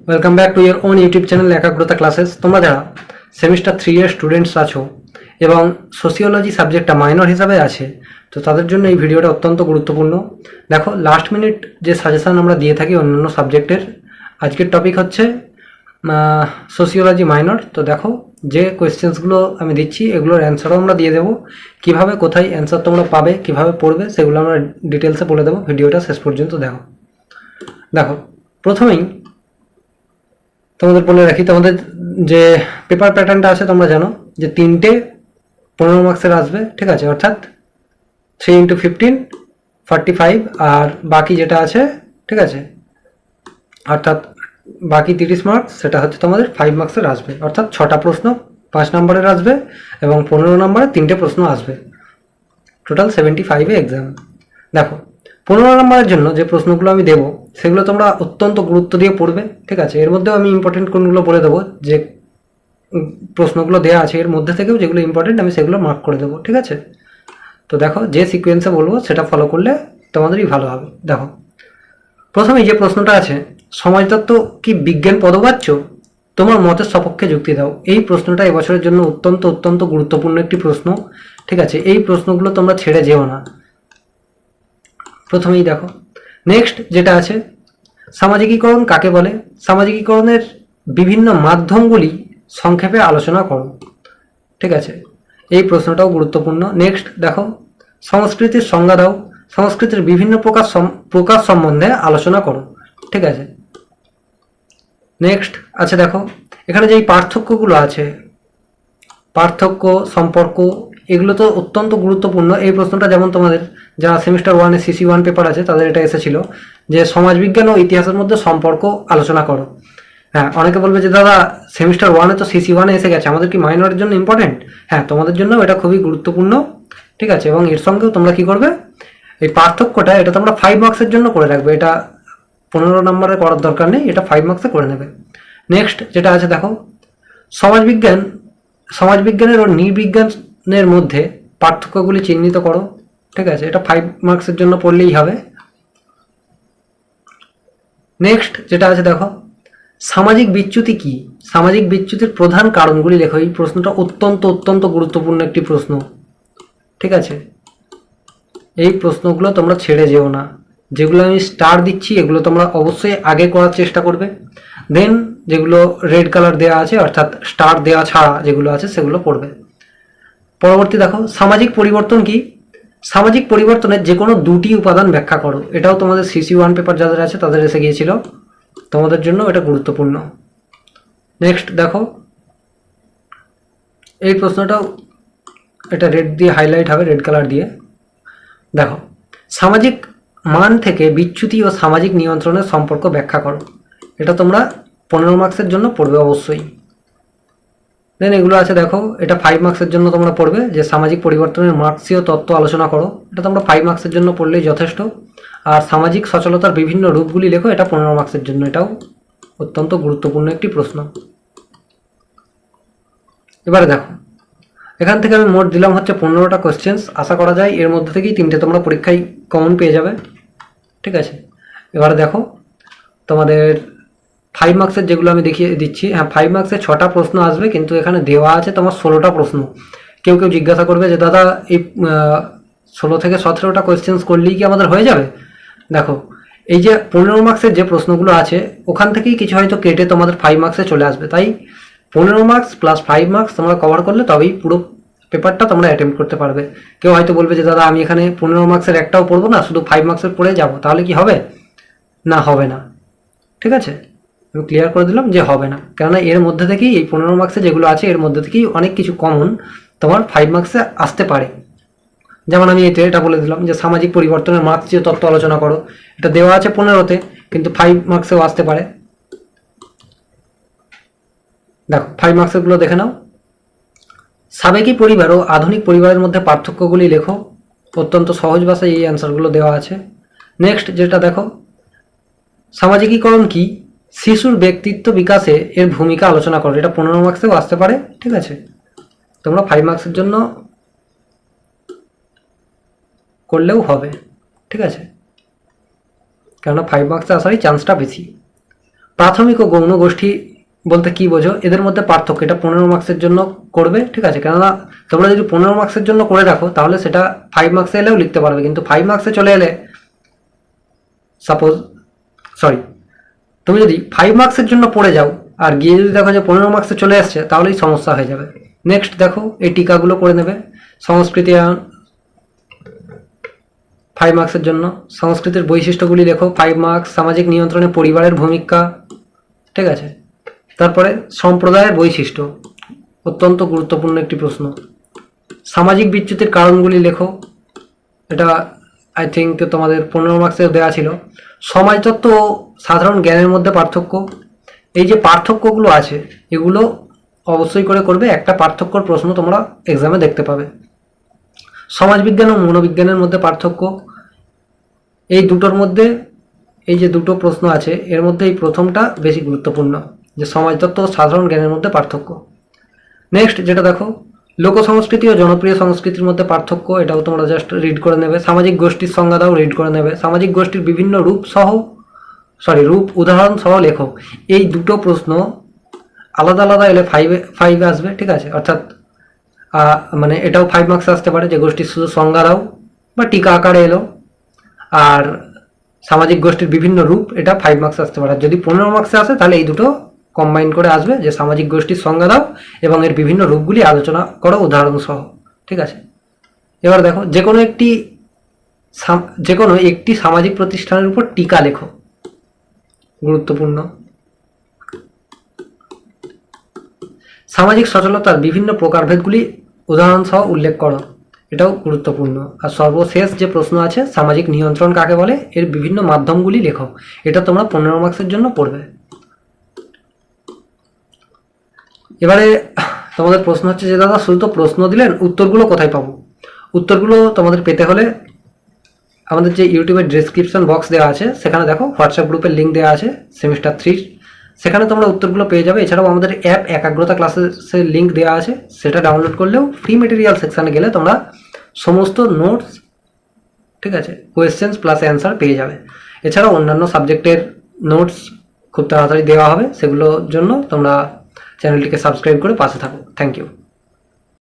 Welcome back to your own YouTube channel একাগ্রতা classes. তোমরা যারা সেমিস্টার 3 এর স্টুডেন্টস আছো এবং সোশিওলজি সাবজেক্টটা মাইনর হিসাবে আছে, তো তাদের জন্য এই ভিডিওটা অত্যন্ত গুরুত্বপূর্ণ। দেখো, লাস্ট মিনিট যে সাজেশন আমরা দিয়ে থাকি অন্যান্য সাবজেক্টের, আজকের টপিক হচ্ছে সোশিওলজি মাইনর। তো দেখো, যে কোয়েশ্চেন্সগুলো আমি দিচ্ছি এগুলোর অ্যান্সারও আমরা দিয়ে দেবো। কীভাবে কোথায় অ্যান্সার তোমরা পাবে, কীভাবে পড়বে, সেগুলো আমরা ডিটেলসে বলে দেবো। ভিডিওটা শেষ পর্যন্ত দেখো। দেখো, প্রথমেই তোমাদের বলে রাখি, তোমাদের যে পেপার প্যাটার্নটা আছে তোমরা জানো যে 3টে 15 মার্কসের আসবে, ঠিক আছে। অর্থাৎ 3 × 15 45, আর বাকি যেটা আছে, ঠিক আছে, অর্থাৎ বাকি 30 মার্কস, সেটা হচ্ছে তোমাদের 5 মার্কসের আসবে। অর্থাৎ 6টা প্রশ্ন 5 নম্বরের আসবে এবং 15 নম্বরে 3টে প্রশ্ন আসবে। Total 75 exam. দেখো, 15 নম্বরের জন্য যে প্রশ্নগুলো আমি দেবো সেগুলো তোমরা অত্যন্ত গুরুত্ব দিয়ে পড়বে, ঠিক আছে। এর মধ্যেও আমি ইম্পর্টেন্ট কোনগুলো বলে দেবো, যে প্রশ্নগুলো দেওয়া আছে এর মধ্যে থেকেও যেগুলো ইম্পর্টেন্ট আমি সেগুলো মার্ক করে দেবো, ঠিক আছে। তো দেখো, যে সিকোয়েন্সে বলবো সেটা ফলো করলে তোমাদেরই ভালো হবে। দেখো, প্রথমেই যে প্রশ্নটা আছে, সমাজতত্ত্ব কি বিজ্ঞান পদবাচ্য? তোমার মতের সপক্ষে যুক্তি দাও। এই প্রশ্নটা এবছরের জন্য অত্যন্ত গুরুত্বপূর্ণ একটি প্রশ্ন, ঠিক আছে। এই প্রশ্নগুলো তোমরা ছেড়ে যেও না। প্রথমেই দেখো, নেক্সট যেটা আছে, সামাজিকীকরণ কাকে বলে? সামাজিকীকরণের বিভিন্ন মাধ্যমগুলি সংক্ষেপে আলোচনা করো, ঠিক আছে। এই প্রশ্নটাও গুরুত্বপূর্ণ। নেক্সট দেখো, সংস্কৃতির সংজ্ঞা দাও। সংস্কৃতির বিভিন্ন প্রকার সম্বন্ধে আলোচনা করো, ঠিক আছে। নেক্সট আছে, দেখো এখানে যেই পার্থক্যগুলো আছে, পার্থক্য, সম্পর্ক, এগুলো তো অত্যন্ত গুরুত্বপূর্ণ। এই প্রশ্নটা যেমন তোমাদের যারা সেমিস্টার 1-এ CC 1 পেপার আছে তাদের এটা এসেছিল যে সমাজবিজ্ঞান ও ইতিহাসের মধ্যে সম্পর্ক আলোচনা করো। হ্যাঁ, অনেকে বলবে যে দাদা সেমিস্টার 1-এ তো CC 1-এ এসে গেছে, আমাদের কি মাইনরের জন্য ইম্পর্টেন্ট? হ্যাঁ, তোমাদের জন্য এটা খুবই গুরুত্বপূর্ণ, ঠিক আছে। এবং এর সঙ্গেও তোমরা কি করবে, এই পার্থক্যটা এটা তোমরা 5 মার্কসের জন্য করে রাখবে। এটা 15 নম্বরে করার দরকার নেই, এটা 5 মার্কসে করে নেবে। নেক্সট যেটা আছে, দেখো সমাজবিজ্ঞানের ও নৃবিজ্ঞানের মধ্যে পার্থক্যগুলি চিহ্নিত করো, ঠিক আছে। এটা 5 মার্কসের জন্য পড়লেই হবে। নেক্সট যেটা আছে, দেখো সামাজিক বিচ্যুতি কি? সামাজিক বিচ্যুতির প্রধান কারণগুলি লেখো। এই প্রশ্নটা অত্যন্ত গুরুত্বপূর্ণ একটি প্রশ্ন, ঠিক আছে। এই প্রশ্নগুলো তোমরা ছেড়ে যেও না। যেগুলো আমি স্টার দিচ্ছি এগুলো তোমরা অবশ্যই আগে করার চেষ্টা করবে। দেন যেগুলো রেড কালার দেওয়া আছে, অর্থাৎ স্টার দেওয়া ছাড়া যেগুলো আছে সেগুলো পড়বে। পরবর্তী দেখো, সামাজিক পরিবর্তন কি? সামাজিক পরিবর্তনের যে কোনো 2টি উপাদান ব্যাখ্যা করো। এটাও তোমাদের CC 1 পেপার যাদের আছে তাদের এসে গিয়েছিল, তোমাদের জন্য এটা গুরুত্বপূর্ণ। নেক্সট দেখো, এই প্রশ্নটাও এটা রেড দিয়ে হাইলাইট হবে, রেড কালার দিয়ে। দেখো, সামাজিক মান থেকে বিচ্যুতি ও সামাজিক নিয়ন্ত্রণের সম্পর্ক ব্যাখ্যা করো। এটা তোমরা 15 মার্কসের জন্য পড়বে অবশ্যই। দেন এগুলো আছে, দেখো এটা 5 মার্কসের জন্য তোমরা পড়বে, যে সামাজিক পরিবর্তনের মার্কসীয় তত্ত্ব আলোচনা করো। এটা তোমরা 5 মার্কসের জন্য পড়লেই যথেষ্ট। আর সামাজিক সচলতার বিভিন্ন রূপগুলি লেখো, এটা 15 মার্কসের জন্য। এটাও অত্যন্ত গুরুত্বপূর্ণ একটি প্রশ্ন। এবারে দেখো, এখান থেকে আমি মোট দিলাম হচ্ছে 15টা কোয়েশ্চেন্স। আশা করা যায় এর মধ্যে থেকেই 3টে তোমরা পরীক্ষায় কমন পেয়ে যাবে, ঠিক আছে। এবারে দেখো, তোমাদের 5 মার্কসের যেগুলো আমি দেখিয়ে দিচ্ছি, হ্যাঁ 5 মার্কসের 6টা প্রশ্ন আসবে, কিন্তু এখানে দেওয়া আছে তোমার 16টা প্রশ্ন। কেউ জিজ্ঞাসা করবে যে দাদা এই 16 থেকে 17টা কোয়েশ্চেন্স করলেই কি আমাদের হয়ে যাবে? দেখো, এই যে 15 মার্কসের যে প্রশ্নগুলো আছে ওখান থেকেই কিছু হয়তো কেটে তোমাদের 5 মার্কসে চলে আসবে। তাই 15 মার্কস প্লাস 5 মার্কস তোমরা কভার করলে তবেই পুরো পেপারটা তোমরা অ্যাটেম্প্ট করতে পারবে। কেউ হয়তো বলবে যে দাদা আমি এখানে 15 মার্কসের একটাও পড়বো না, শুধু 5 মার্কসের পড়ে যাবো, তাহলে কি হবে? না, হবে না, ঠিক আছে। আমি ক্লিয়ার করে দিলাম যে হবে না, কেননা এর মধ্যে থেকেই এই 15 মার্কসে যেগুলো আছে এর মধ্যে থেকেই অনেক কিছু কমন তোমার 5 মার্কসে আসতে পারে। যেমন আমি এটা বলে দিলাম যে সামাজিক পরিবর্তনের মার্কসীয় তত্ত্ব আলোচনা করো। এটা দেওয়া আছে 15তে, কিন্তু 5 মার্কসেও আসতে পারে। দেখো 5 মার্কসেরগুলো দেখে নাও। সাবেকি পরিবার ও আধুনিক পরিবারের মধ্যে পার্থক্যগুলি লেখো। অত্যন্ত সহজ ভাষায় এই অ্যান্সারগুলো দেওয়া আছে। নেক্সট যেটা দেখো, সামাজিকীকরণ কি? শিশুর ব্যক্তিত্ব বিকাশে এর ভূমিকা আলোচনা করো। এটা 15 মার্কসেও আসতে পারে, ঠিক আছে। তোমরা 5 মার্কসের জন্য করলেও হবে, ঠিক আছে, কেননা 5 মার্কসে আসারই চান্সটা বেশি। প্রাথমিক ও গৌণ গোষ্ঠী বলতে কি বোঝো, এদের মধ্যে পার্থক্য, এটা 15 মার্কসের জন্য করবে, ঠিক আছে? কেননা তোমরা যদি 15 মার্কসের জন্য করে রাখো তাহলে সেটা 5 মার্কসে এলেও লিখতে পারবে, কিন্তু 5 মার্কসে চলে এলে তুমি যদি 5 মার্কসের জন্য পড়ে যাও আর গিয়ে যদি দেখো যে 15 মার্কসে চলে আসছে তাহলেই সমস্যা হয়ে যাবে। নেক্সট দেখো, এই টিকাগুলো করে নেবে। সংস্কৃতি 5 মার্কসের জন্য, সংস্কৃতির বৈশিষ্ট্যগুলি লেখো 5 মার্কস। সামাজিক নিয়ন্ত্রণে পরিবারের ভূমিকা, ঠিক আছে? তারপরে সম্প্রদায়ের বৈশিষ্ট্য, অত্যন্ত গুরুত্বপূর্ণ একটি প্রশ্ন। সামাজিক বিচ্যুতির কারণগুলি লেখো, এটা আই থিঙ্ক তোমাদের 15 মার্কসে দেওয়া ছিল। সমাজতত্ত্ব ও সাধারণ জ্ঞানের মধ্যে পার্থক্য, এই যে পার্থক্যগুলো আছে এগুলো অবশ্যই করে করবে, একটা পার্থক্যর প্রশ্ন তোমরা এক্সামে দেখতে পাবে। সমাজবিজ্ঞান ও মনোবিজ্ঞানের মধ্যে পার্থক্য, এই দুটোর মধ্যে এই যে দুটো প্রশ্ন আছে এর মধ্যে এই প্রথমটা বেশি গুরুত্বপূর্ণ, যে সমাজতত্ত্ব ও সাধারণ জ্ঞানের মধ্যে পার্থক্য। নেক্সট যেটা দেখো, লোক সংস্কৃতি ও জনপ্রিয় সংস্কৃতির মধ্যে পার্থক্য, এটাও তোমরা জাস্ট রিড করে নেবে। সামাজিক গোষ্ঠীর সংজ্ঞাটাও রিড করে নেবে। সামাজিক গোষ্ঠীর বিভিন্ন রূপ উদাহরণ সহ লেখো। এই দুটো প্রশ্ন আলাদা আলাদা এলে 5 আসবে, ঠিক আছে? অর্থাৎ মানে এটাও 5 মার্কস আসতে পারে যে গোষ্ঠীর শুধু সংজ্ঞা দাও বা টিকা আকারে এলো, আর সামাজিক গোষ্ঠীর বিভিন্ন রূপ এটা 5 মার্কস আসতে পারে। যদি 15 মার্কসে আসে তাহলে এই দুটো কম্বাইন করে আসবে, যে সামাজিক গোষ্ঠীর সংজ্ঞা দাও এবং এর বিভিন্ন রূপগুলি আলোচনা করো উদাহরণ সহ, ঠিক আছে? এবার দেখো, যে কোনো একটি সামাজিক প্রতিষ্ঠানের উপর টিকা লেখো, গুরুত্বপূর্ণ। সামাজিক সচলতার বিভিন্ন প্রকারভেদগুলি উদাহরণ সহ উল্লেখ করো, এটাও গুরুত্বপূর্ণ। আর সর্বশেষ যে প্রশ্ন আছে, সামাজিক নিয়ন্ত্রণ কাকে বলে, এর বিভিন্ন মাধ্যমগুলি লেখো, এটা তোমরা 15 মার্কসের জন্য পড়বে। এবারে তোমাদের প্রশ্ন হচ্ছে যে দাদা শুধু তো প্রশ্ন দিলেন, উত্তরগুলো কোথায় পাবো? উত্তরগুলো তোমাদের পেতে হলে আমাদের যে ইউটিউবের ডেসক্রিপশন বক্স দেওয়া আছে সেখানে দেখো হোয়াটসঅ্যাপ গ্রুপের লিঙ্ক দেওয়া আছে সেমিস্টার 3, সেখানে তোমরা উত্তরগুলো পেয়ে যাবে। এছাড়াও আমাদের অ্যাপ একাগ্রতা ক্লাসের লিঙ্ক দেওয়া আছে, সেটা ডাউনলোড করলেও ফ্রি মেটেরিয়াল সেকশানে গেলে তোমরা সমস্ত নোটস, ঠিক আছে, কোয়েশ্চেন্স প্লাস অ্যান্সার পেয়ে যাবে। এছাড়াও অন্যান্য সাবজেক্টের নোটস খুব তাড়াতাড়ি দেওয়া হবে, সেগুলোর জন্য তোমরা চ্যানেলটিকে সাবস্ক্রাইব করে পাশে থাকো। Thank you.